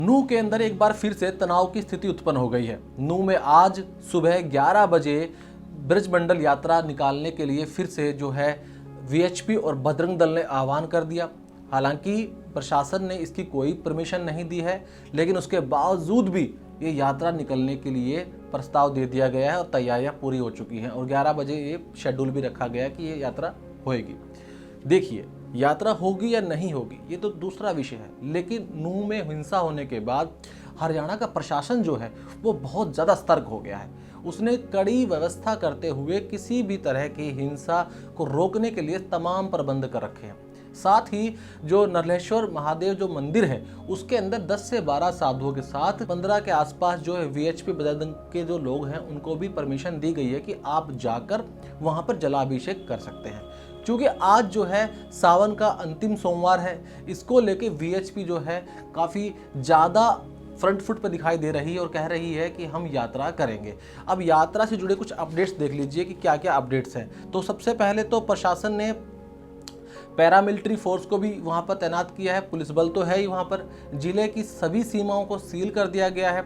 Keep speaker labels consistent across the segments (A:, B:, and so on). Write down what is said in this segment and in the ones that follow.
A: नूह के अंदर एक बार फिर से तनाव की स्थिति उत्पन्न हो गई है। नूह में आज सुबह 11 बजे ब्रजमंडल यात्रा निकालने के लिए फिर से जो है वीएचपी और बजरंग दल ने आह्वान कर दिया। हालांकि प्रशासन ने इसकी कोई परमिशन नहीं दी है, लेकिन उसके बावजूद भी ये यात्रा निकलने के लिए प्रस्ताव दे दिया गया है और तैयारियां पूरी हो चुकी हैं और 11 बजे ये शेड्यूल भी रखा गया है कि ये यात्रा होएगी। देखिए, यात्रा होगी या नहीं होगी ये तो दूसरा विषय है, लेकिन नूह में हिंसा होने के बाद हरियाणा का प्रशासन जो है वो बहुत ज़्यादा सतर्क हो गया है। उसने कड़ी व्यवस्था करते हुए किसी भी तरह की हिंसा को रोकने के लिए तमाम प्रबंध कर रखे हैं। साथ ही जो नरलेश्वर महादेव जो मंदिर है उसके अंदर 10 से 12 साधुओं के साथ 15 के आसपास जो है वीएचपी बजरंग के जो लोग हैं उनको भी परमिशन दी गई है कि आप जाकर वहां पर जलाभिषेक कर सकते हैं। क्योंकि आज जो है सावन का अंतिम सोमवार है, इसको लेके वीएचपी जो है काफ़ी ज़्यादा फ्रंट फुट पर दिखाई दे रही है और कह रही है कि हम यात्रा करेंगे। अब यात्रा से जुड़े कुछ अपडेट्स देख लीजिए कि क्या क्या अपडेट्स हैं। तो सबसे पहले तो प्रशासन ने पैरामिलिट्री फोर्स को भी वहां पर तैनात किया है। पुलिस बल तो है ही वहां पर। जिले की सभी सीमाओं को सील कर दिया गया है।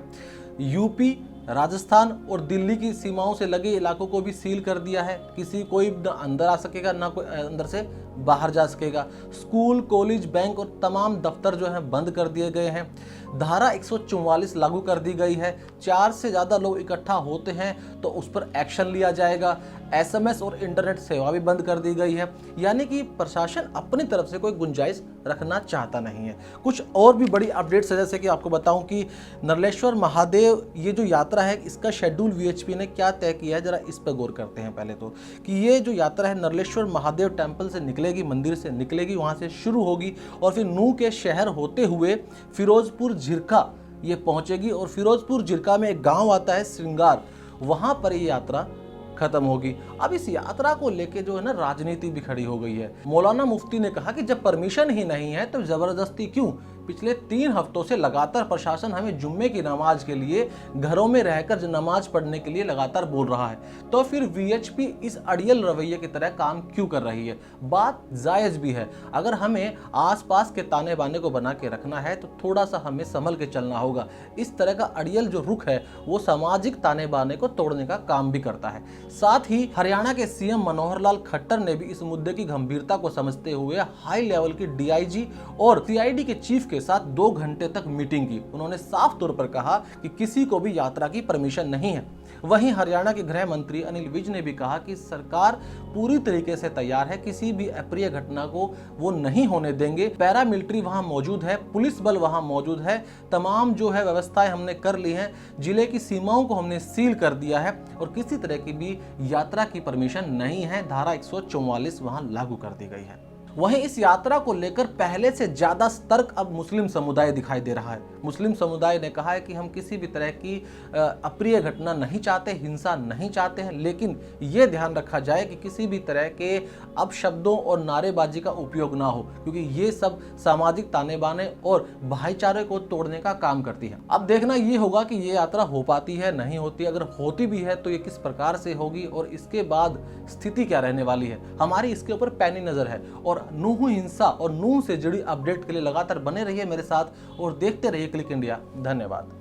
A: यूपी, राजस्थान और दिल्ली की सीमाओं से लगे इलाकों को भी सील कर दिया है। किसी कोई न अंदर आ सकेगा ना कोई अंदर से बाहर जा सकेगा। स्कूल, कॉलेज, बैंक और तमाम दफ्तर जो हैं बंद कर दिए गए हैं। धारा 144 लागू कर दी गई है। 4 से ज़्यादा लोग इकट्ठा होते हैं तो उस पर एक्शन लिया जाएगा। एसएमएस और इंटरनेट सेवा भी बंद कर दी गई है। यानी कि प्रशासन अपनी तरफ से कोई गुंजाइश रखना चाहता नहीं है। कुछ और भी बड़ी अपडेट्स है, जैसे कि आपको बताऊं कि नरलेश्वर महादेव ये जो यात्रा है इसका शेड्यूल वीएचपी ने क्या तय किया है, जरा इस पर गौर करते हैं। पहले तो कि ये जो यात्रा है नरलेश्वर महादेव टेम्पल से निकलेगी, मंदिर से निकलेगी, वहां से शुरू होगी और फिर नूह के शहर होते हुए फिरोजपुर झिरका ये पहुंचेगी और फिरोजपुर झिरका में एक गांव आता है श्रृंगार, वहां पर ये यात्रा खत्म होगी। अब इस यात्रा को लेके जो है ना राजनीति भी खड़ी हो गई है। मौलाना मुफ्ती ने कहा कि जब परमिशन ही नहीं है तो जबरदस्ती क्यों। पिछले 3 हफ्तों से लगातार प्रशासन हमें जुम्मे की नमाज के लिए घरों में रहकर नमाज पढ़ने के लिए लगातार बोल रहा है, तो फिर वीएचपी इस अड़ियल रवैये की तरह काम क्यों कर रही है। बात जायज़ भी है। अगर हमें आसपास के ताने बाने को बना के रखना है तो थोड़ा सा हमें संभल के चलना होगा। इस तरह का अड़ियल जो रुख है वो सामाजिक ताने बाने को तोड़ने का काम भी करता है। साथ ही हरियाणा के सीएम मनोहर लाल खट्टर ने भी इस मुद्दे की गंभीरता को समझते हुए हाई लेवल की डीआईजी और सीआईडी के चीफ के साथ 2 घंटे तक मीटिंग की। उन्होंने साफ तौर पर कहा कि किसी को भी यात्रा की परमिशन नहीं है। वहीं हरियाणा के गृह मंत्री अनिल विज ने भी कहा कि सरकार पूरी तरीके से तैयार है, किसी भी अप्रिय घटना को वो नहीं होने देंगे। पैरामिलिट्री वहां मौजूद है, पुलिस बल वहां मौजूद है, तमाम जो है व्यवस्थाएं हमने कर ली हैं। जिले की सीमाओं को हमने सील कर दिया है और किसी तरह की भी यात्रा की परमिशन नहीं है। धारा 144 वहां लागू कर दी गई है। वहीं इस यात्रा को लेकर पहले से ज्यादा सतर्क अब मुस्लिम समुदाय दिखाई दे रहा है। मुस्लिम समुदाय ने कहा है कि हम किसी भी तरह की अप्रिय घटना नहीं चाहते, हिंसा नहीं चाहते हैं, लेकिन ये ध्यान रखा जाए कि किसी भी तरह के अपशब्दों और नारेबाजी का उपयोग ना हो, क्योंकि ये सब सामाजिक ताने बाने और भाईचारे को तोड़ने का काम करती है। अब देखना ये होगा कि ये यात्रा हो पाती है नहीं होती। अगर होती भी है तो ये किस प्रकार से होगी और इसके बाद स्थिति क्या रहने वाली है, हमारी इसके ऊपर पैनी नजर है। और नूह हिंसा और नूह से जुड़ी अपडेट के लिए लगातार बने रहिए मेरे साथ और देखते रहिए क्लिक इंडिया। धन्यवाद।